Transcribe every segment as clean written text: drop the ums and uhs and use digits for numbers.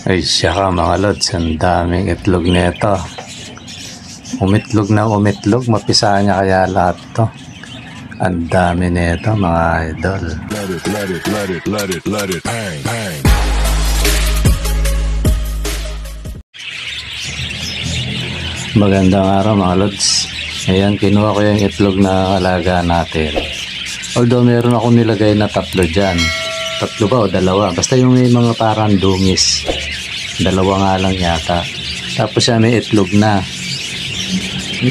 Ay siya ka mga lods, ang daming itlog nito. Umitlog na umitlog, mapisa niya kaya lahat to. Ang dami nito mga idol. Let it bang, bang. Magandang araw mga lods. Ayan, kinuha ko yung itlog na alaga natin. Although meron akong nilagay na tatlo dyan. Tatlo ba o dalawa? Basta yung may mga parang dungis. Dalawa nga lang yata. Tapos siya may itlog na.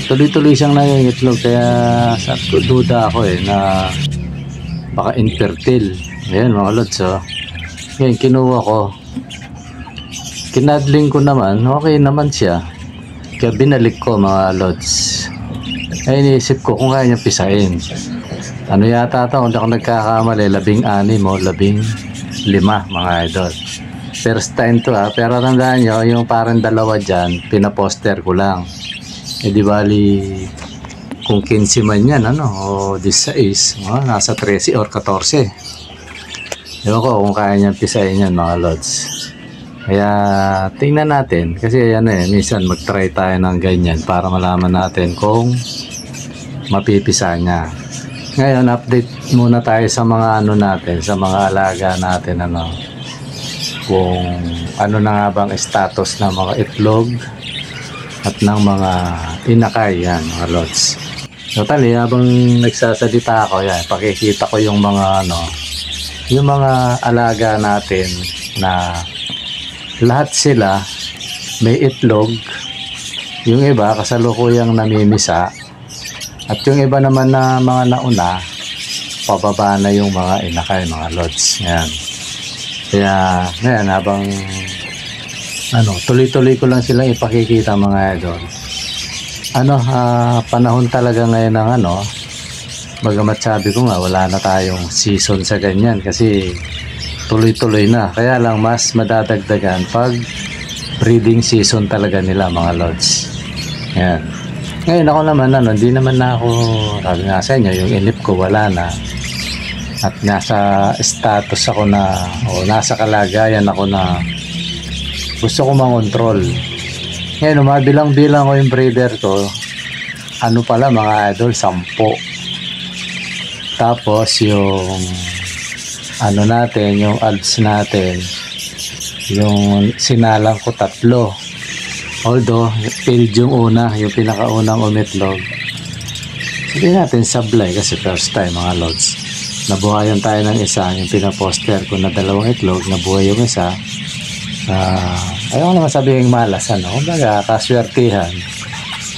Tuloy-tuloy siyang na yung itlog. Kaya sa duda ako na baka infertile. Ayan mga lods. Ayan, kinuha ko. Kinadling ko naman. Okay naman siya. Kaya binalik ko mga lods. Ay iniisip ko kung kaya niya pisain. Ano yata ito? Kung ako nagkakamali, 16 o 15 mga idol. First time to pero tandaan nyo, yung parang dalawa dyan, pinaposter ko lang. Eh di bali, kung 15 man yan, o 16, nasa 13 or 14. Ewan ko kung kaya niya pisain yan mga lods. Kaya tingnan natin kasi minsan mag-try tayo ng ganyan para malaman natin kung mapipisa niya. Ngayon update muna tayo sa mga natin, sa mga alaga natin kung ano na nga bang status ng mga itlog at ng mga inakay yan mga lods. So tali habang nagsasalita ako yan, pakikita ko yung mga yung mga alaga natin na lahat sila may itlog. Yung iba kasalukuyang namimisa at yung iba naman na mga nauna pababa na yung mga inakay mga lods. Yan. Kaya ngayon habang tuloy-tuloy ko lang silang ipakikita mga idol. Panahon talaga ngayon ng bagamat sabi ko nga wala na tayong season sa ganyan kasi tuloy-tuloy na. Kaya lang mas madadagdagan pag breeding season talaga nila mga lods. Yan. Ngayon ako naman hindi naman na ako, sabi nga sa inyo, yung inip ko wala na. At nasa status ako nasa kalagayan ako na gusto ko mangontrol. Ngayon, mabilang-bilang ko yung breeder ko. Pala mga idol, 10. Tapos yung natin, yung ads natin, yung sinalang ko 3. Although, failed yung una, yung pinakaunang umitlog. Hindi natin sablay kasi first time mga lods. Nabuhayan tayo ng isa, yung pinaposter ko na 2 itlog, nabuhay yung isa. Ayaw ko naman sabihin malas, kumbaga kaswertihan,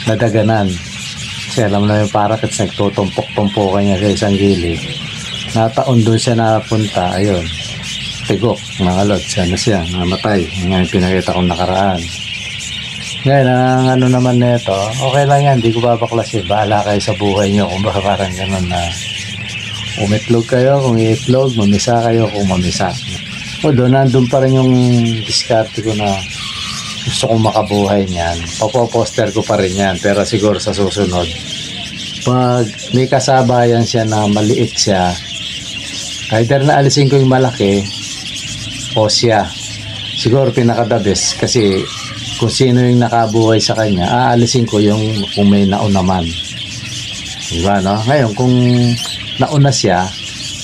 nadaganan. Kasi alam na yung parakits, nagtutumpok-tumpokan niya sa isang gilid. Nataon doon siya napunta, ayun, tigok mga lods, siya, namatay. Ngayon pinakita kong nakaraan. Ngayon, ang naman nito, okay lang yan, hindi ko babaklasin. Bahala kayo sa buhay nyo kung baka parang ganun na umitlog kayo, kung iitlog, mamisa kayo kung mamisa. Although, nandun pa rin yung diskarte ko na gusto kong makabuhay niyan. Papoposter ko pa rin yan, pero siguro sa susunod. Pag may kasabayan siya na maliit siya, either na alisin ko yung malaki o siya. Siguro pinaka-the best kasi kung sino yung nakabuhay sa kanya, aalisin ko yung kung may nauna man. Diba, Ngayon, kung nauna siya,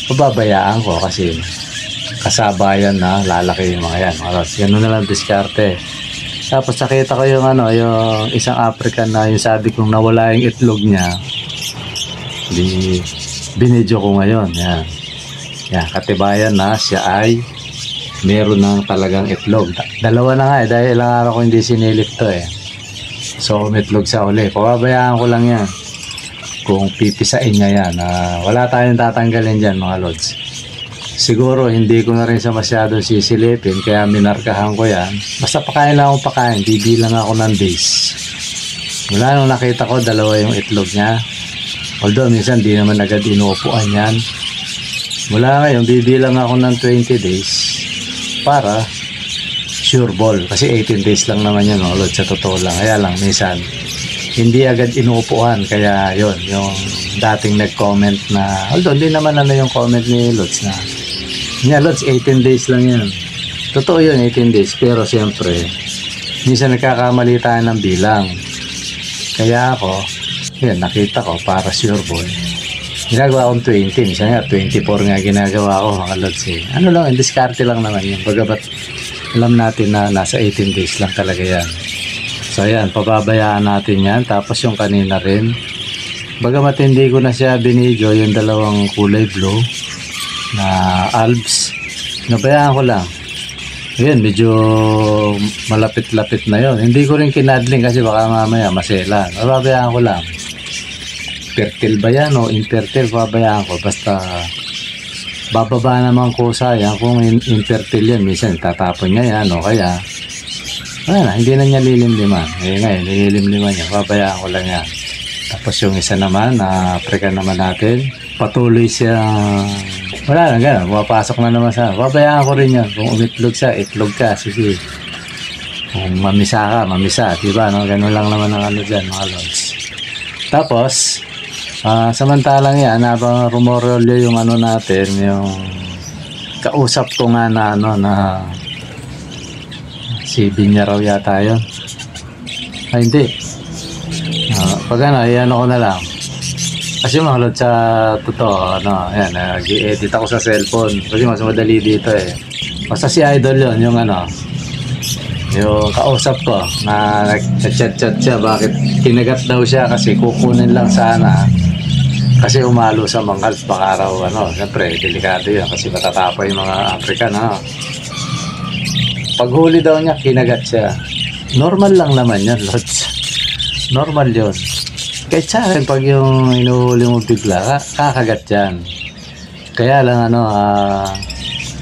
pababayaan ko kasi kasabayan na lalaki yung mga yan. Ganun na lang diskarte. Tapos nakita ko yung yung isang African na yung sabi kong nawala yung itlog niya. Binidyo ko ngayon. Yan. Yan, katibayan na siya ay meron ng talagang itlog. 2 na nga dahil ilang araw ko hindi sinilip to So umitlog sa uli. Pababayaan ko lang yan. Kung pipisain niya yan. Wala tayong tatanggalin dyan mga lods. Siguro hindi ko na rin sa masyado sisilipin. Kaya minarkahan ko yan. Basta pakain lang akong pakain. Bibilang ako ng days. Mula nung nakita ko 2 yung itlog niya. Although minsan di naman agad inuupuan yan. Mula ngayon bibilang ako ng 20 days. Para sure ball kasi 18 days lang naman yan Lord, sa totoo lang. Kaya lang minsan hindi agad inuupuan. Kaya yon yung dating nag-comment na although hindi naman yung comment ni Lods na Lods 18 days lang yan, Totoo yun, 18 days. Pero siyempre, minsan nagkakamali tayo ng bilang. Kaya ako, yun, nakita ko, para sure boy. Ginagawa akong 20. Minsan nga, 24 nga ginagawa ko, mga lods eh. Ano lang, diskarte lang naman yun. Bagamat alam natin na nasa 18 days lang talaga yan. So ayan, pababayaan natin yan. Tapos yung kanina rin. Bagamat hindi ko na siya binidyo, yung dalawang kulay blue na albs. Nabayaan ko lang. Ayan, medyo malapit-lapit na yon. Hindi ko rin kinadling kasi baka mamaya masela. Pababayaan ko lang. Fertile ba yan o infertile? Pababayaan ko. Basta bababa naman ko sayang kung infertile yan. Minsan tatapon niya yan o kaya hindi na niya lilimliman. Ngayon, lilimliman niya. Pababayaan ko lang yan. Tapos yung isa naman, African naman natin. Patuloy siya. Wala lang, gano'n. Pumapasok na naman sa. Babayaan ko rin yan. Kung umitlog siya, itlog ka. Sige. Kung mamisa ka, mamisa. Diba? No? Gano'n lang naman ang ano dyan, mga lods. Tapos, samantalang yan, habang rumorolyo yung ano natin, yung kausap ko nga na ano, na si Binya raw yata yun. Ay, hindi. Pag ano, ayan ako na lang. Kasi mga lods, sa totoo, ano, ayan, nag-edit ako sa cellphone. Kasi mas madali dito eh. Basta si Idol yun, yung ano, yung kausap ko, na nag-chat-chat siya, bakit kinagat daw siya kasi kukunin lang sana. Kasi umalo sa manghals, baka raw, ano, siyempre, delikado yun kasi matatapay yung mga African, ano. Paghuli daw niya, kinagat siya. Normal lang naman yan, lods. Normal yun. Kahit sa akin, pag yung inuhuli mo bigla, kakagat yan. Kaya lang, ano,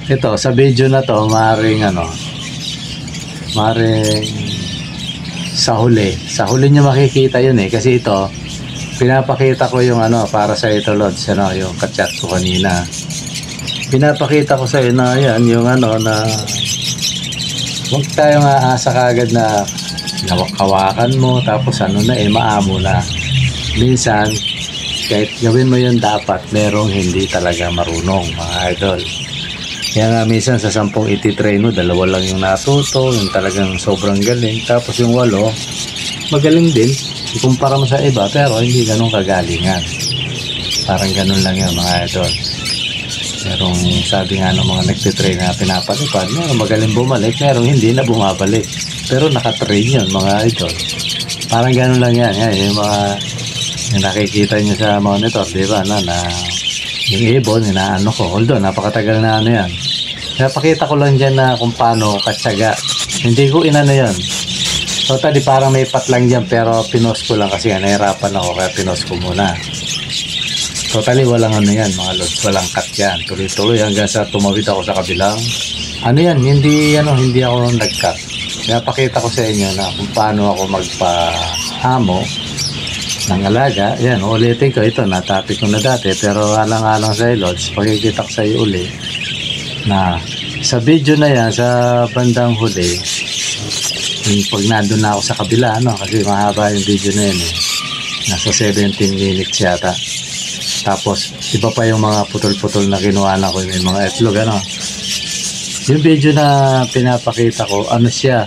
ito, sa video na to, maaaring, ano, maaaring sa huli. Sa huli nyo makikita yun eh. Kasi ito, pinapakita ko yung, ano, para sa ito, lods, ano, yung kachat ko kanina. Pinapakita ko sa iyo na, yan, yung, ano, na huwag tayong aasa kagad na kawakan mo, tapos, ano na, maamo na. Minsan, kahit gawin mo yun dapat, merong hindi talaga marunong, mga idol. Kaya nga minsan sa 10 ititrain mo, 2 lang yung natuto, yung talagang sobrang galing. Tapos yung 8, magaling din. Ikumpara mo sa iba, pero hindi ganun kagalingan. Parang ganun lang yun, mga idol. Merong sabi nga ng mga nagtitrain na pinapalipad, merong magaling bumalik, merong hindi na bumabalik. Pero nakatrain yun, mga idol. Parang ganun lang yan. Yung mga yung nakikita nyo sa monitor, di ba, na yung ibon, inaano ko. Although, napakatagal na ano yan. Napakita ko lang dyan na kung paano katsaga. Hindi ko inano yan. Totally, parang may patlang dyan, pero pinost ko lang kasi nahirapan ako, kaya pinost ko muna. Totally, walang ano yan, mga lods. Walang cut yan. Tuloy-tuloy hanggang sa tumawid ako sa kabilang. Ano yan, hindi ako nag-cut. Napakita ko sa inyo na kung paano ako magpa-hamo ng alaga. Yan, ulitin ko ito, natapik ko na dati, pero alang-alang sa lods, pagkikita ko sa iyo uli na sa video na yan, sa bandang huli, yung pag nandun na ako sa kabila, ano, kasi mahaba yung video na yun eh. Nasa 17 minutes yata. Tapos iba pa yung mga putol-putol na kinuha na ko, yung mga itlog, ano. Yung video na pinapakita ko, ano siya,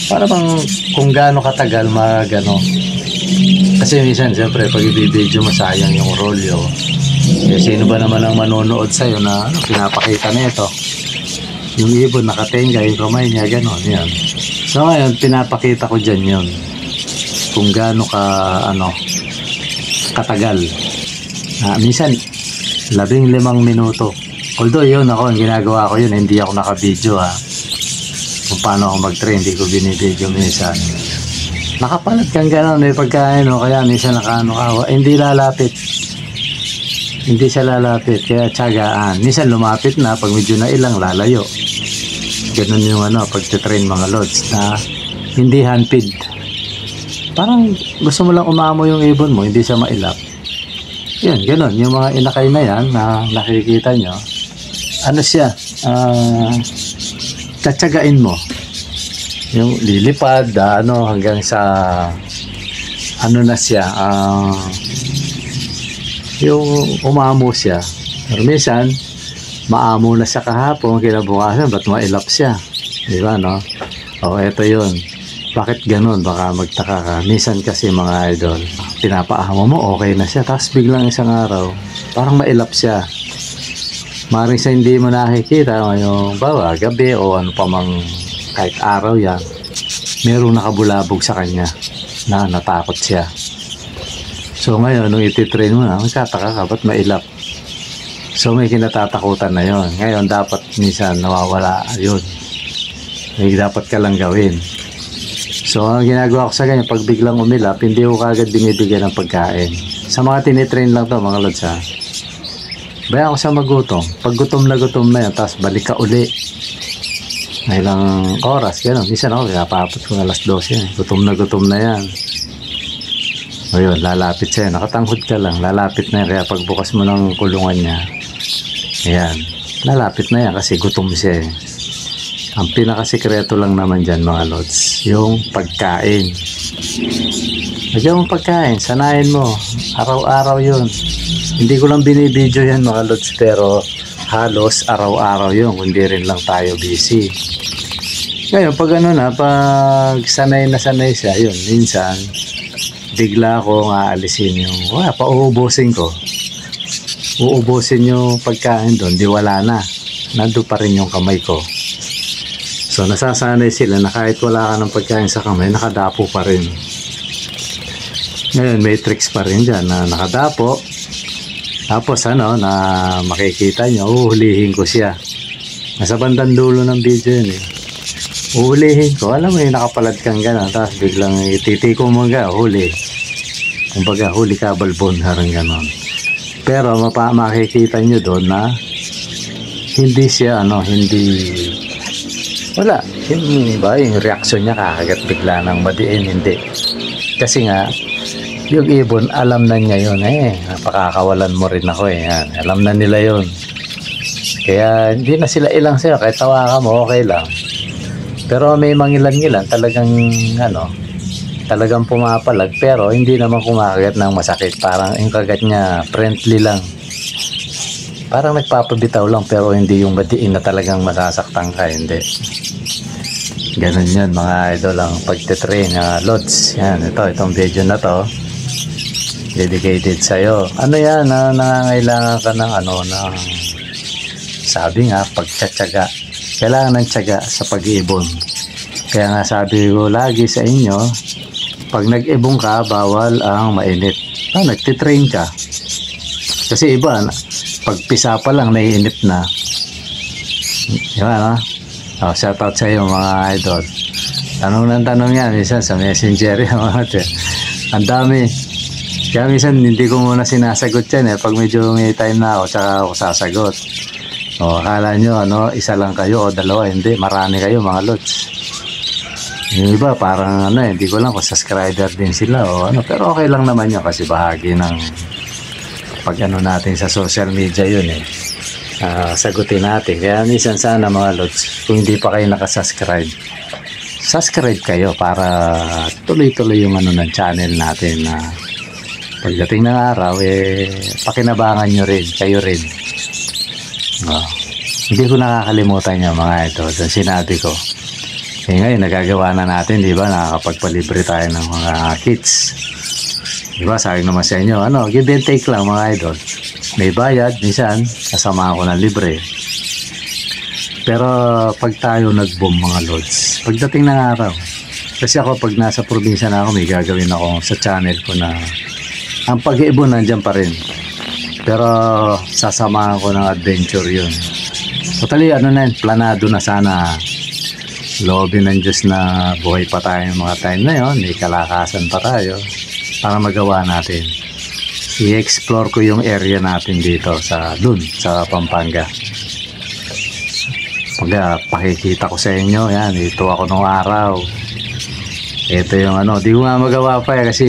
para bang kung gaano katagal magano. Kasi minsan siyempre pag i-video mo sayang yung rolyo. Eh, sino ba naman ang manonood sa'yo na ano, pinapakita na ito, yung ibon nakatenga, yung kamay niya, gano'n, yan. So ngayon, pinapakita ko dyan yun, kung gaano ka, ano, katagal. Minsan, 15 minuto. Although yun ako, ang ginagawa ko yun, hindi ako naka-video kung paano ako mag-train, hindi ko binibideo minsan. Nakapalat kang gano'n, may pagkain, kaya minsan nakaano ka, hindi lalapit. Hindi siya lalapit, kaya tiyagaan. Minsan lumapit na, pag medyo na ilang lalayo. Ganun yung ano, pag-train mga lods, na hindi handpid. Parang gusto mo lang umamo yung ibon mo, hindi siya mailap. Yan, ganun. Yung mga inakay na yan, na nakikita nyo, ano siya, tatsagain mo. Yung lilipad, ano, hanggang sa, ano na siya, yung umamo siya. Pero minsan, maamo na siya kahapon, kinabukasan, ba't mailap siya? Di ba, no? O, eto yun. Bakit ganun? Baka magtaka ka. Minsan kasi mga idol, pinapaahamo mo, okay na siya. Tapos biglang isang araw, parang mailap siya. Maring sa hindi mo nakikita, ngayong bawa, gabi o ano pa mang kahit araw yan, merong nakabulabog sa kanya na natakot siya. So ngayon, nung ititrain mo na, magkataka ka, ba't mailap? So may kinatatakutan na yon. Ngayon, dapat minsan nawawala yun. May dapat ka lang gawin. So, ang ginagawa ko sa ganyan, pag biglang umilap, hindi ko kagad binibigyan ng pagkain. Sa mga tinitrain lang to mga lods ha. Bayan ko siya magutom. Pag gutom na yan, tapos balik ka uli. May ilang oras, gano'n. Minsan ako, pinapapot ko na alas 12. Gutom na yan. O yun, lalapit siya. Nakatanghod ka lang, lalapit na yan. Kaya pagbukas mo ng kulungan niya, ayan, lalapit na yan kasi gutom siya eh. Ang pinakasikreto lang naman dyan mga lods, yung pagkain. Lagyan mong pagkain, sanayin mo. Araw-araw yun. Hindi ko lang binibidyo yan mga lods, pero halos araw-araw yun. Kundi rin lang tayo busy. Ngayon, pag ano na, pag sanay na sanay siya, yun, minsan, bigla akong aalisin yung, pauubusin ko. Uubusin yung pagkain doon, di wala na. Nandun pa rin yung kamay ko. So nasasanay sila na kahit wala ka ng pagkain sa kamay, nakadapo pa rin. Ngayon may tricks pa rin dyan na nakadapo. Tapos ano, na makikita nyo, uhulihin ko siya. Nasa bandang dulo ng video yun eh. Uhulihin ko, alam mo yung nakapalad kang gano'n, tapos biglang ititiko mo nga, huli. Kumbaga, huli ka balbon, harang gano'n. Pero makikita nyo doon na hindi siya, wala, yung reaksyon niya kakagat bigla ng madiin, hindi. Kasi nga, yung ibon, alam na niya yun napakakawalan mo rin ako yan. Alam na nila yun. Kaya hindi na sila ilang sa'yo, kahit tawa ka mo, okay lang. Pero may mangilan-ngilan, talagang pumapalag, pero hindi naman kumakagat ng masakit. Parang yung kagat niya, friendly lang. Parang nagpapabitaw lang, pero hindi yung madiin na talagang masasaktan ka, hindi. Ganun yun mga idol ang pagtitrain lods. Yan, itong video na to dedicated sa'yo. Ano yan, nangangailangan ka ng sabi nga, pagtsatsaga. Kailangan ng tsaga sa pag-iibon. Kaya nga sabi ko lagi sa inyo, pag nag-ibon ka, bawal ang mainit. Nagtitrain ka. Kasi iba, pagpisa pa lang, naiinip na. Yan shout out sa iyo mga idol. Tanong ng tanong yan, minsan sa messenger yan mga ang dami. Kaya minsan hindi ko muna sinasagot yan pag medyo may time na ako, tsaka ako sasagot. Akala nyo, isa lang kayo o dalawa, hindi, marami kayo mga lods. Yung iba, parang hindi ko lang kung subscriber din sila pero okay lang naman yun kasi bahagi ng pag natin sa social media yun sagutin natin. Kaya minsan sana mga lods, kung hindi pa kayo nakasubscribe, subscribe kayo para tuloy-tuloy yung ng channel natin na pagdating ng araw pakinabangan nyo rin, kayo rin. Hindi ko nakakalimutan nyo mga idol. Sinabi ko ngayon nagagawa na natin, di ba, nakakapagpalibre tayo ng mga kits, di ba, sabi naman sa inyo give and take lang mga idol. May bayad, minsan kasama ko ng libre. Pero pag tayo nag-boom mga lods, pagdating ng araw, kasi ako pag nasa probinsya na ako, may gagawin ako sa channel ko na ang pag-iibon nandyan pa rin. Pero sasamahan ko ng adventure yun. Totally planado na sana. Loobin ng Diyos na buhay pa tayo mga time na yun, may kalakasan pa tayo para magawa natin. I-explore ko yung area natin dito sa Pampanga. Pakikita ko sa inyo yan, ito ako nung araw, ito yung di ko nga magawa pa kasi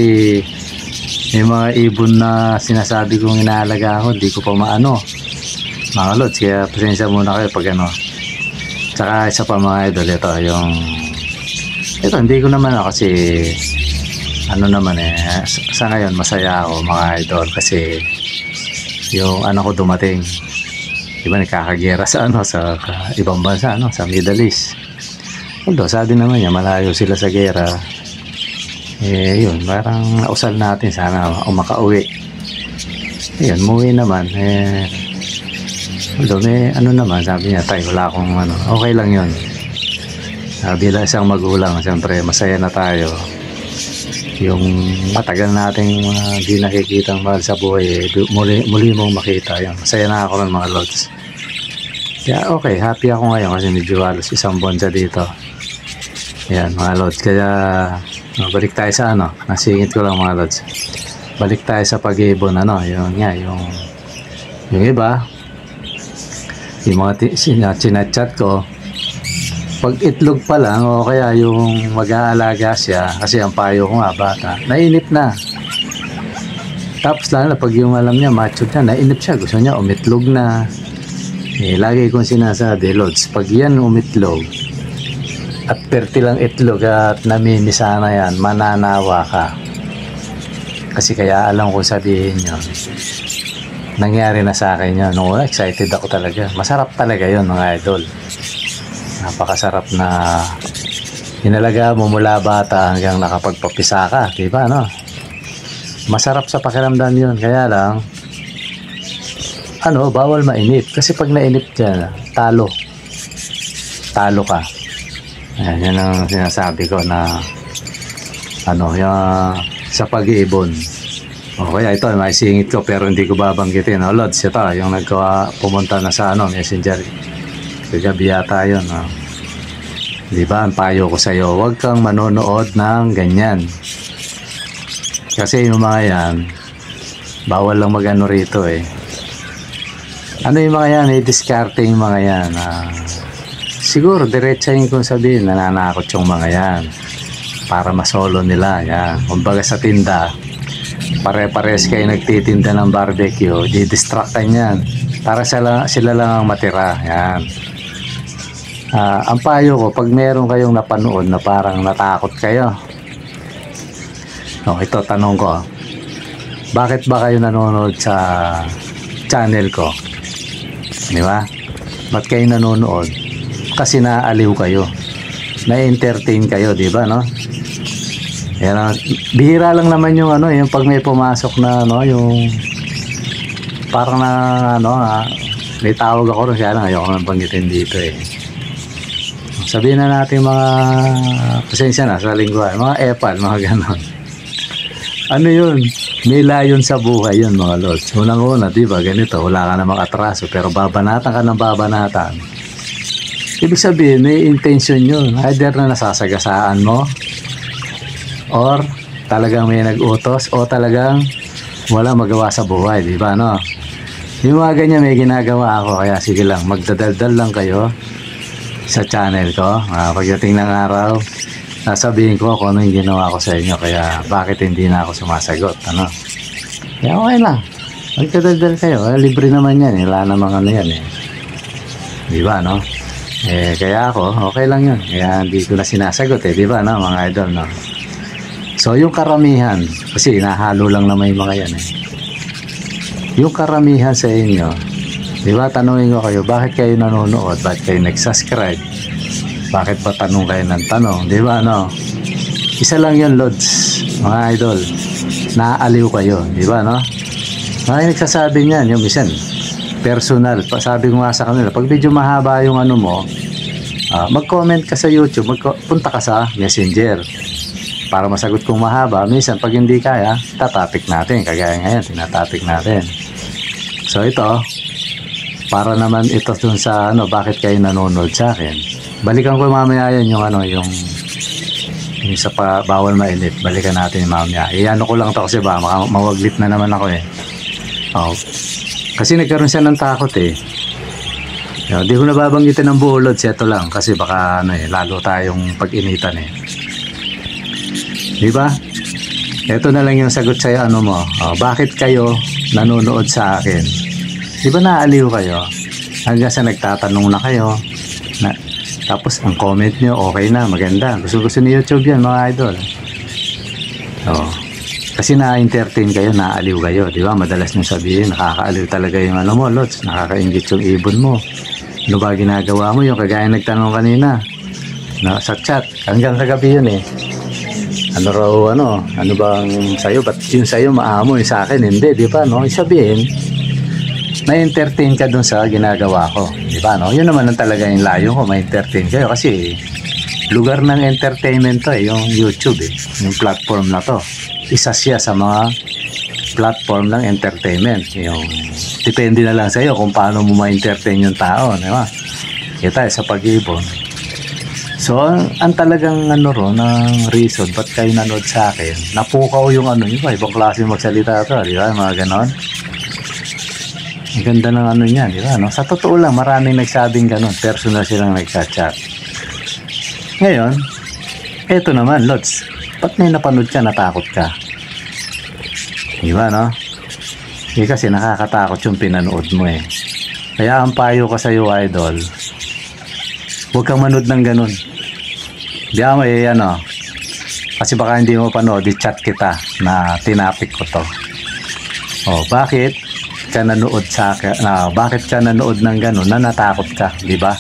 may mga ibon na sinasabi kong inaalaga ako, di ko pa mga lods, kaya pasensya muna kayo pag tsaka isa pa mga idol, ito hindi ko naman kasi sa ngayon masaya ako mga idol kasi yung anak ko dumating, Diba nagkakagera sa ibang bansa, sa Middle East. Although sabi naman niya malayo sila sa gera. Yun, parang nausal natin sana makauwi. Yun, muwi naman. Although naman, sabi niya, tay, wala akong okay lang yun. Bilang isang magulang, siyempre masaya na tayo. Yung matagal nating di nakikitang mahal sa buhay, muli mong makita yun. Masaya na ako ng mga lods. Kaya okay, happy ako ngayon kasi medyo halos isang buwan siya dito. Yan mga lods. Kaya balik tayo sa nasingit ko lang mga lods. Balik tayo sa pag-ibon, yung iba, yung mga sinachat ko, pag itlog pa lang o kaya yung mag-aalaga siya, kasi ang payo ko nga bata, nainip na. Tapos lalo pag yung alam niya mature na, nainip siya, gusto niya umitlog na. Lagi kong sinasabi, lods, pag yan umitlog at perti lang itlog at namimisa na yan, mananawa ka. Kasi kaya alam ko sabihin nyo, nangyari na sa akin yun. No, excited ako talaga. Masarap talaga yun mga idol. Napakasarap na inalaga mo mula bata hanggang nakapagpapisa ka, diba masarap sa pakiramdam yun. Kaya lang bawal mainip kasi pag nainip dyan, talo ka. Yan ang sinasabi ko na yung sa pag-iibon. Kaya ito may singit ko pero hindi ko babanggitin. Lods, ito yung pumunta na sa messenger. Gabi yata yun. Diba, ang payo ko sa'yo, huwag kang manonood ng ganyan. Kasi yung mga yan, bawal lang magano rito yung mga yan, i-discarte yung mga yan. Siguro, diretsahin kong sabihin, nananakot yung mga yan. Para masolo nila. Yan. Kumbaga sa tinda, pare-pares kayo nagtitinda ng barbecue, di-distractan yan. Para sila lang ang matira. Yan. Ang payo ko, pag meron kayong napanood na parang natakot kayo, ito tanong ko, bakit ba kayo nanonood sa channel ko? Di ba? Ba't kayo nanonood? Kasi naaliw kayo, na-entertain kayo, di ba Yan, bihira lang naman yung yung pag may pumasok na yung parang may tawag ako rin, kaya lang ayoko nang banggitin dito sabihin na natin mga pasensya na sa lingwahe, mga epal, mga ganon. Yun? May layon sa buhay yun mga lods. Unang-una, diba, ganito, wala ka namang atraso pero babanatan ka ng babanatan. Ibig sabihin, may intention yun. Either na nasasagasaan mo or talagang may nag-utos o talagang wala magawa sa buhay, diba yung mga ganyan may ginagawa ako. Kaya sige lang, magdadaldal lang kayo sa channel ko. Pagdating ng araw, sasabihin ko kung ano yung ginawa ko sa inyo, kaya bakit hindi na ako sumasagot. Kaya okay lang, magdadaldal kayo, libre naman yan, wala namang yan diba kaya ako okay lang yun, kaya hindi ko na sinasagot diba mga idol So yung karamihan, kasi nahalo lang naman yung mga yan yung karamihan sa inyo, diba, tanungin ko kayo, bakit kayo nanonood? Bakit kayo nag-subscribe? Bakit ba tanong kayo ng tanong? Diba, isa lang yun, lods, mga idol. Naaaliw kayo, diba, Mga nagsasabi niyan, yung minsan, personal. Sabi ko nga sa kanila, pag medyo mahaba yung mo, mag-comment ka sa YouTube, punta ka sa Messenger. Para masagot kong mahaba, minsan, pag hindi kaya, tatapik natin. Kagaya ngayon, tinatapik natin. So, ito, para naman ito dun sa bakit kayo nanonood sa akin. Balikan ko mamaya yan yung yung sa bawal mainit. Balikan natin mamaya. Ko lang to kasi mawaglit na naman ako kasi nagkaroon siya ng takot Di ko nababanggitin ng buo lods. Ito lang kasi baka lalo tayong pag-initan Diba? Ito na lang yung sagot sa'yo bakit kayo nanonood sa akin? Diba naaliw kayo? Hanggang sa nagtatanong na kayo tapos ang comment nyo okay na, maganda, gusto ni YouTube yan mga idol. Kasi na-entertain kayo, naaaliw kayo, di ba? Madalas nyo sabihin, nakakaaliw talaga yung ano mo, Lods, nakakaingit yung ibon mo. Ano ba ginagawa mo? Yung kagaya nagtanong kanina na sa chat, hanggang kagabi yun eh. Ano raw, ano bang sa'yo? Ba't yung sa'yo maamoy, sa akin hindi, di ba? No? Sabihin, na-entertain ka dun sa ginagawa ko, di ba? No? Yun naman ang talaga yung layo ko, ma-entertain kayo kasi lugar ng entertainment to eh, yung YouTube eh, yung platform na to. Isa siya sa mga platform ng entertainment. Yung depende na lang sa iyo kung paano mo ma-entertain yung tao, di ba? Kita sa pag-ibon. So, ang talagang ng reason ba't kayo nanood sa akin, napukaw yung ibang klase magsalita to, di ba? Mga ganon. Ang ganda ng niyan, di ba? No? Sa totoo lang, maraming nagsabing ganon. Personal silang nagchat-chat. Ngayon, eto naman, Lods. Ba't may napanood ka, natakot ka? Di ba, no? Kasi nakakatakot yung pinanood mo eh. Kaya ang payo ko sa'yo, idol, huwag kang manood ng ganun. Di ba, kasi baka hindi mo panood, i-chat kita na tinapik ko to. Bakit ka nanood bakit ka nanood ng ganun na natakot ka, di ba?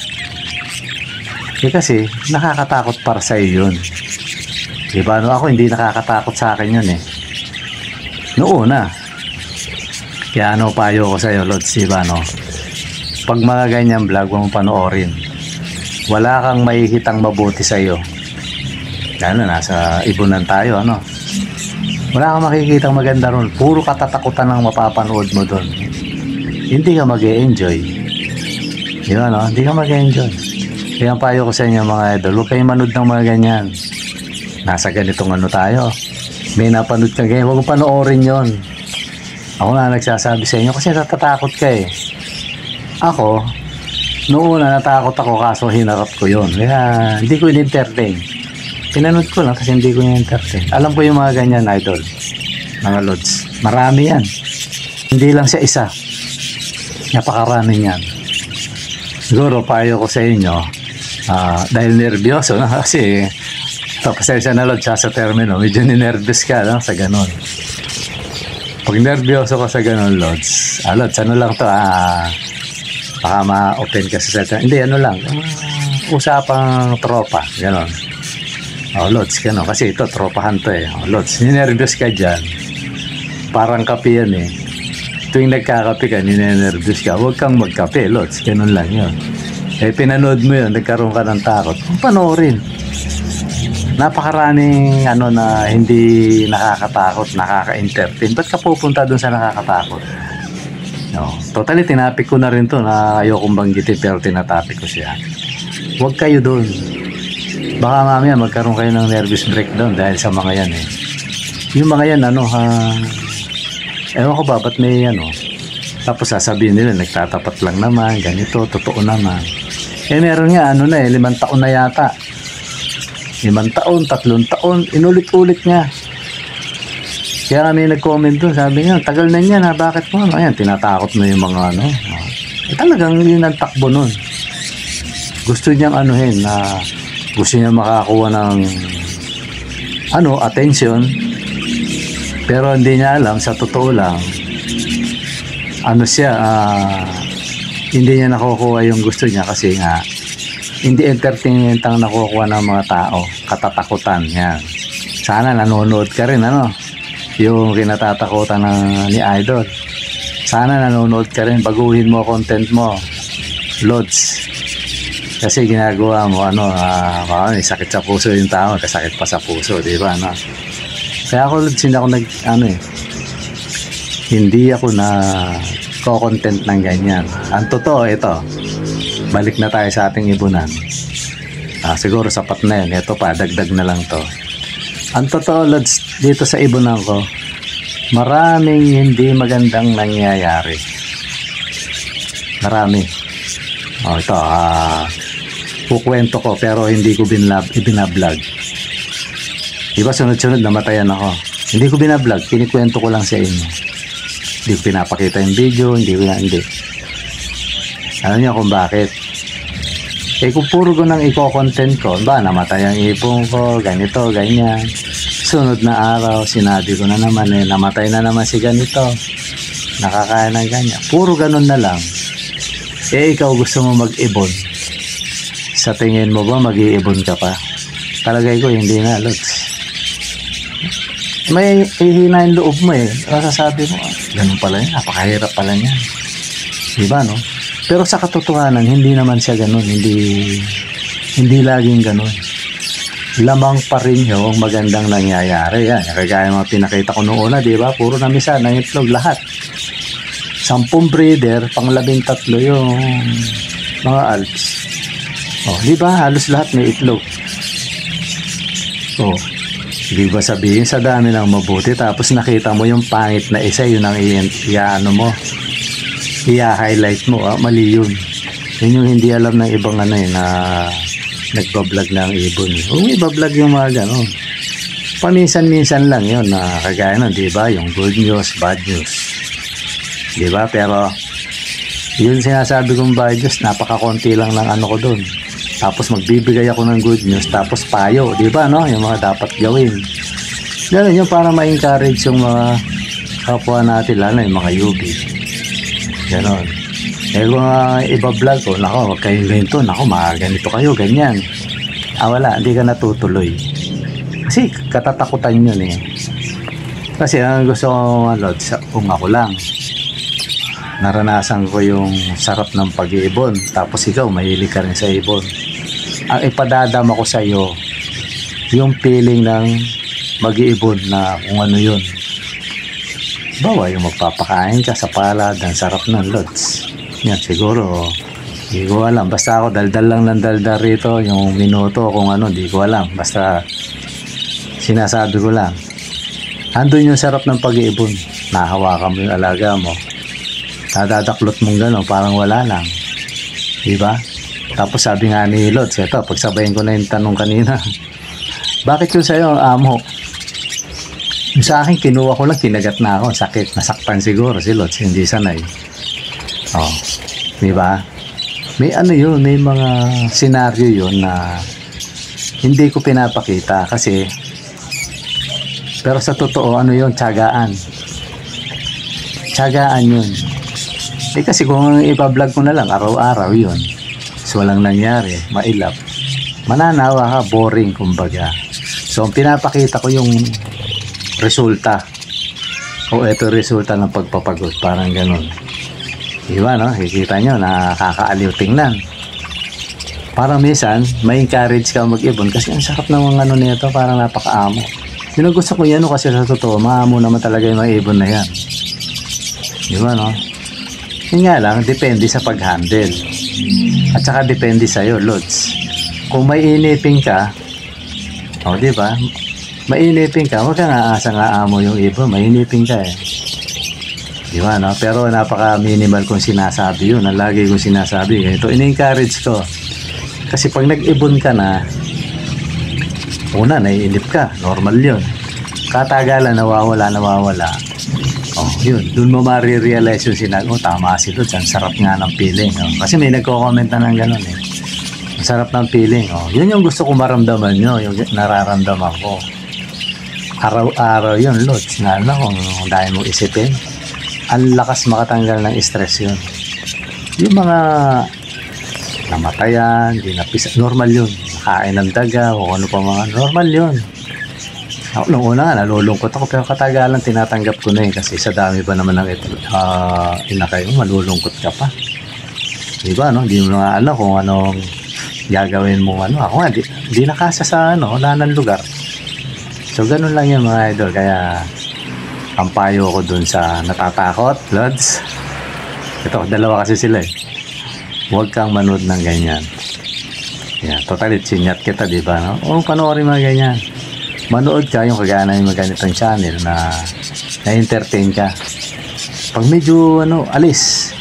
Kasi nakakatakot para sa'yo yun. Diba? Ako hindi nakakatakot sa akin yun eh. Noon na. Kaya payo ko sa'yo, Lods, diba, no? Pag mga ganyan vlog, huwag mo panoorin. Wala kang mahihitang mabuti sa'yo. Lalo nasa ibunan tayo, Wala kang makikitang maganda ron. Puro katatakutan ang mapapanood mo doon. Hindi ka mag-e-enjoy. Diba, no? Hindi ka mag-e-enjoy. Kaya ang payo ko sa inyo, mga idol, huwag kayong manood ng mga ganyan. Nasa ganitong tayo. May napanood ka ganyan, huwag mo panoorin yon. Ako na nagsasabi sa inyo kasi natatakot ka eh. Ako, noon natakot ako kaso hinarap ko yon. Kaya hindi ko in-entertain. Pinanood ko lang kasi hindi ko in-entertain. Alam ko yung mga ganyan, idol. Mga Lods. Marami yan. Hindi lang siya isa. Napakarami yan. Siguro payo ko sa inyo, dahil nervyoso na kasi pasensya na, Lods, sa termino, medyo ninervous ka sa ganon. Pag nervyoso ka sa ganon, Lods, Lods, lang to, baka ma-open ka sa set. Hindi, lang, usapang tropa, ganon. Lods, ganon, kasi ito, tropahan to eh. Lods, ninervous ka dyan, parang kape yan eh. Tuwing nagkakape ka, ninervous ka, huwag kang magkape, Lods, ganon lang yun. Pinanood mo yun, nagkaroon ka ng takot, panoorin. Napakaraming na hindi nakakatakot, nakaka-entertain. Ba't ka pupunta dun sa nakakatakot? Totally, tinapik ko na rin to na ayokong banggitin pero tinatapik ko siya. Huwag kayo dun. Baka mamaya magkaroon kayo ng nervous breakdown dahil sa mga yan eh. Yung mga yan, ewan ko ba, ba't may tapos sasabihin nila, nagtatapat lang naman, ganito, totoo naman. Meron nga, 5 taon na yata. 5 taon, 3 taon, inulit-ulit niya. Kaya kami nag-comment doon, sabi niya, tagal na niya na, bakit mo? Ayan, tinatakot mo yung mga talagang yun ang takbo nun. Gusto niyang gusto niya makakuha ng attention, pero hindi niya alam, sa totoo lang, hindi niya nakukuha yung gusto niya kasi nga, hindi entertainment ang nakukuha ng mga tao, katatakutan yan. Sana nanonood ka rin yung kinatatakutan ni Idol. Sana nanonood ka rin, baguhin mo content mo, Lods. Kasi ginagawa mo may sakit sa puso yung tao, kasakit pa sa puso, di ba? Kaya ako, Lods, hindi ako na ko-content ng ganyan. Ang totoo ito, balik na tayo sa ating ibunan. Siguro sapat na yun. Ito pa, dagdag na lang to. Ang totoo, Lods, dito sa ibunan ko, maraming hindi magandang nangyayari. Marami. Ito, kukwento ko pero hindi ko binablog. Diba sunod-sunod namatayan ako. Hindi ko binablog, kinikwento ko lang sa inyo. Hindi ko pinapakita yung video, hindi. Alam niyo kung bakit? Eh kung puro ko nang i-content ko, ba namatay ang ipon ko, ganito, ganyan. Sunod na araw, sinabi ko na naman namatay na naman si ganito. Nakakain ng ganyan. Puro ganun na lang. Eh ikaw gusto mo mag-ibon. Sa tingin mo ba mag-iibon ka pa? Talagay ko, hindi na, Lods. May ihina yung loob mo eh. Sasabi mo, ganun pala yan, napakahirap pala yan. Diba, no? Pero sa katotohanan, hindi naman siya ganun. Hindi laging ganun. Lamang pa rin yung magandang nangyayari. Yan, kagaya mga pinakita ko noong una, di ba? Puro na misa, nangitlog lahat. 10 breeder, pang 13 yung mga alps. Oh, di ba? Halos lahat may itlog. Oh, di ba sabihin sa dami ng mabuti, tapos nakita mo yung pangit na isa, yun ang i-ano mo. I-highlight mo, mali yun. Yun yung hindi alam ng ibang na nagbablog ng ibon. Ibablog yung mga gano'n. Paminsan-minsan lang yun na kagaya nun, di ba? Yung good news, bad news. Di ba? Pero yun sinasabi kong bad news, napakakonti lang ng ano ko dun. Tapos magbibigay ako ng good news, tapos payo, di ba? No? Yung mga dapat gawin. Ganun yun para ma-encourage yung mga kapwa natin, lalo yung mga UB. Ganon. Eh kung iba-vlog ko, nako, wag kayong ganito, nako, ganito kayo, ganyan. Wala, hindi ka natutuloy. Kasi katatakutan yun eh. Kasi ang gusto ko, Lods, kung ako lang, naranasan ko yung sarap ng pag-iibon, tapos ikaw, mahilig ka rin sa ibon. Ang ipadadama ko sa iyo, yung feeling ng mag-iibon na kung ano yun. Bawa yung magpapakain ka sa palad, ang sarap ng Lods. Yan siguro, hindi ko alam. Basta ako daldal lang ng daldal rito, yung minuto kung ano, hindi ko alam. Basta sinasabi ko lang. Andun yung sarap ng pag-iibon. Nahawakan mo yung alaga mo. Nadadaklot mong gano'n, parang wala lang. Diba? Tapos sabi nga ni Lods, ito, pagsabayin ko na yung tanong kanina. Bakit yung sa'yo, amo? Yung sa akin, kinuha ko lang, kinagat na ako. Sakit, nasaktan siguro si Lods, hindi sanay. Oh, diba? May ano yun, may mga senaryo yun na hindi ko pinapakita kasi pero sa totoo, ano yun, tiyagaan. Tiyagaan yun. Eh kasi kung ipa-vlog ko na lang, araw-araw yun. So walang nangyari, mailap. Mananawa ka, boring kumbaga. So ang pinapakita ko yung resulta. O ito resulta ng pagpapagod, parang ganun. Diba, no? Kikita nyo, nakakaaliw tingnan. Parang minsan, may encourage ka mag-ibon kasi ang sarap ng mga ano nito, parang napakaamo. Yung gusto ko yan, no, kasi sa totoo, maamo naman talaga yung mga ibon na yan. Diba, no? Yun nga lang, depende sa pag-handle. At saka depende sa'yo, Lods. Kung may inipin ka, o diba, mainipin ka, huwag kang aasa nga amo yung ibon, mainipin ka eh. Diba, no? Pero napaka-minimal kung sinasabi yun. Ang lagi kong sinasabi. Ito, in-encourage ko. Kasi pag nag-ibon ka na, una, naiinip ka. Normal yun. Katagalan, nawawala. Oh, yun. Doon mo marirealize yung sinabi. Oh, tama si Lods. Ang sarap nga ng feeling. Oh. Kasi may nagko-comment na ng ganun eh. Ang sarap ng feeling. Oh. Yun yung gusto ko maramdaman nyo. Yung nararamdaman ko. Araw-araw yun, Lods. Nga na kung dahil mo isipin. Ang lakas makatanggal ng stress yun. Yung mga namatayan, dinapis, normal yun. Kain ng daga, o ano pa mga, normal yun. Ako nung una nga, nalulungkot ako, pero katagalan tinatanggap ko na yun kasi sa dami ba naman ng inakay mo, malulungkot ka pa. Diba, no? Hindi mo nga alam kung anong gagawin mo, ano. Ako nga, di nakasa sa, wala ng lugar. So, ganun lang yun mga idol, kaya ang payo ko dun sa natatakot, Lods. Ito, dalawa kasi sila eh. Huwag kang manood ng ganyan. Yeah, totally chinyat kita, di ba? No? O, panoorin mga ganyan. Manood ka yung kagana yung ganitong channel na na-entertain ka. Pag medyo, alis.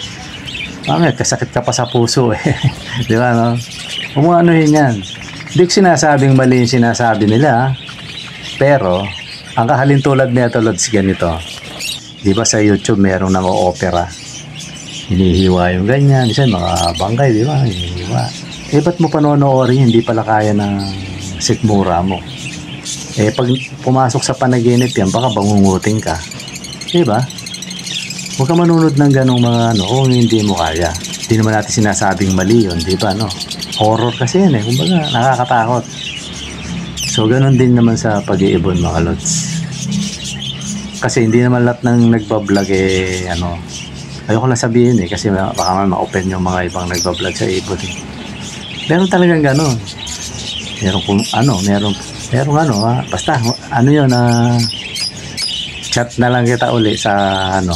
Mamaya, kasakit ka pa sa puso eh. Di ba, no? Umuanuhin yan. Hindi ko sinasabing mali yung sinasabi nila, pero ang kahalintulad nito, Lods, ganito. Di ba sa YouTube merong nang-opera? Hinihiwa yung ganyan. Isa mga bangkay, di ba? Hinihiwa. Eh, ba't mo panonoorin? Hindi pala kaya ng sikmura mo. Eh, pag pumasok sa panaginip yan, baka bangungutin ka. Diba? Huwag ka manunod ng ganong mga ano, kung hindi mo kaya. Hindi naman natin sinasabing mali yun, diba, no? Horror kasi yan eh, kumbaga, nakakatakot. So, ganun din naman sa pag-iibon, mga lods. Kasi hindi naman lahat ng nagbablog eh, ano, ayoko lang sabihin eh, kasi baka ma-open yung mga ibang nagbablog sa ibon eh. Meron talagang ganun. Meron kung ano, meron basta, ano yun, chat na lang kita uli sa, ano,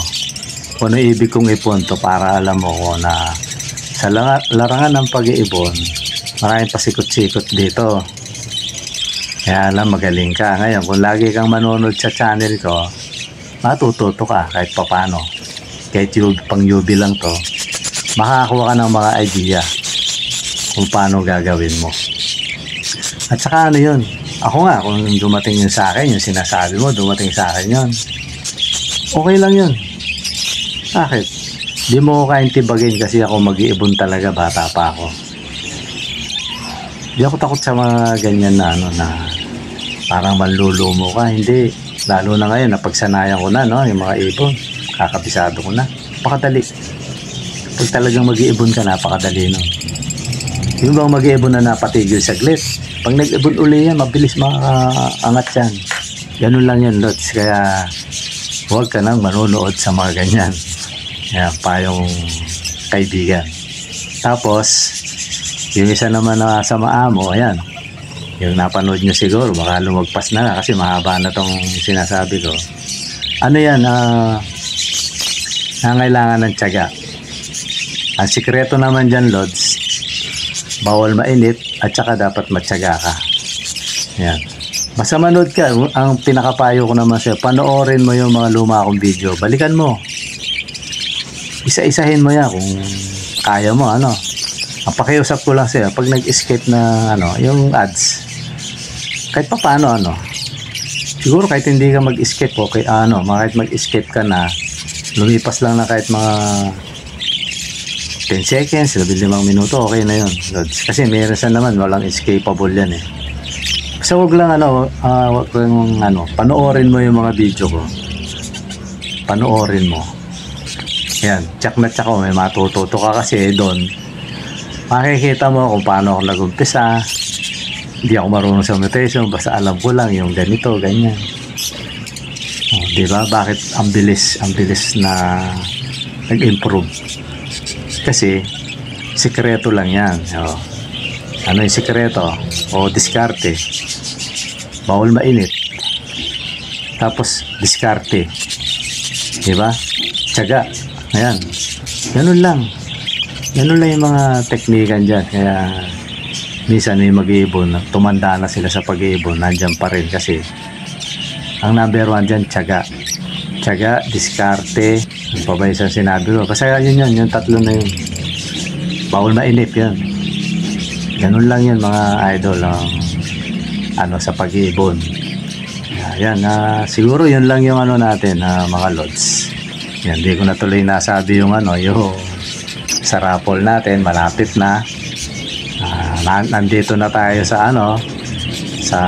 kung ano ibig kong ipunto para alam mo ko na sa larangan ng pag-iibon, maraming pasikot-sikot dito. Kaya alam, magaling ka. Ngayon, kung lagi kang manonood sa channel ko, matututo ka kahit papano. Kahit pang UB lang to, makakakuha ka ng mga idea kung paano gagawin mo. At saka ano yun, ako nga, kung dumating yun sa akin, yung sinasabi mo, dumating sa akin yun, okay lang yun. Bakit? Di mo ko kaintibagin kasi ako mag-iibon talaga, bata pa ako. Di ako takot sa mga ganyan na ano na parang manlulumo ka, hindi. Lalo na ngayon, napagsanayan ko na, no, yung mga ibon. Kakabisado ko na. Napakadali. Pag talagang mag-iibon ka, napakadali nun. Yung bang mag-iibon na napatigil saglit, pag nag-ibon uli yan, mabilis makaangat yan. Ganun lang yan, Lods. Kaya huwag ka nang manonood sa mga ganyan. Kaya payong kaibigan. Tapos, yung isa naman na sa maamo, ayan. Yung napanood nyo siguro, baka lumagpas na kasi mahaba na tong sinasabi ko. Ano yan, nangailangan ng tiyaga. Ang sikreto naman dyan, Lods, bawal mainit at saka dapat matyaga ka. Yan. Basta manood ka, ang pinakapayo ko naman sa'yo, panoorin mo yung mga luma akong video. Balikan mo. Isa-isahin mo yan kung kaya mo, ano. Ang pakiusap ko lang sa'yo, pag nag-escape na, ano, yung ads, kahit pa paano, ano, siguro kahit hindi ka mag-escape, okay, ano, kahit mag-escape ka na, lumipas lang na kahit mga 10 seconds, 15 minuto, okay na yun, Lods. Kasi meron sa naman, walang escapable yan eh. So, wag lang, ano, wag lang, ano, panoorin mo yung mga video ko. Panoorin mo. Yan, tsak na tsak ko, may matututo ka kasi doon. Makikita mo kung paano ako nag-umpisa. Hindi ako marunong sa mutation, basta alam ko lang yung ganito, ganyan. Oh, diba? Bakit ang bilis na nag-improve? Kasi sikreto lang yan. Oh. Ano yung sikreto? O diskarte. Bawal mainit. Tapos diskarte. Diba? Tiyaga. Ayan. Ganun lang. Ganun lang yung mga teknikan dyan. Kaya minsan may mag-iibon, tumanda na sila sa pag-iibon, nandyan pa rin kasi ang number one dyan, tiyaga. Tiyaga, diskarte, yung pa ba yung sinabi ko? Kasi yun, yung tatlo na yun. Bawal mainip yun. Ganun lang yun mga idol, ano, sa pag-iibon. Ayan, siguro yun lang yung ano natin, mga Lods. Yan, di ko na tuloy nasabi yung ano, yung sa raffle natin, malapit na. Nandito na tayo sa ano, sa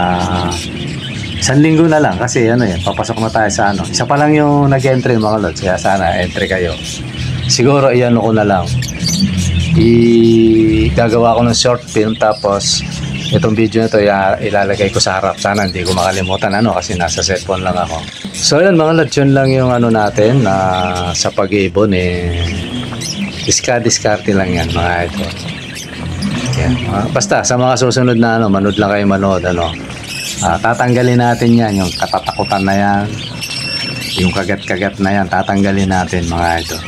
isang linggo na lang kasi ano yan, papasok na tayo sa ano. Isa pa lang yung nag-entry mga Lods, kaya sana entry kayo. Siguro iyan ko na lang. Gagawa ko ng short film tapos itong video na to ilalagay ko sa harap. Sana hindi ko makalimutan ano kasi nasa cellphone lang ako. So yun mga Lods, yun lang yung ano natin na sa pag-iibon eh. Diskarte lang yan mga ito. Yan. Basta sa mga susunod na ano, manood lang kayo manood ano. Tatanggalin natin yan, yung katatakutan na yan, yung kagat-kagat na yan, tatanggalin natin mga ito.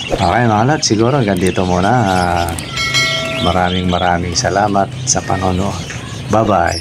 Okay mga Lods, siguro hanggang dito muna. Maraming salamat sa panonood. Bye bye.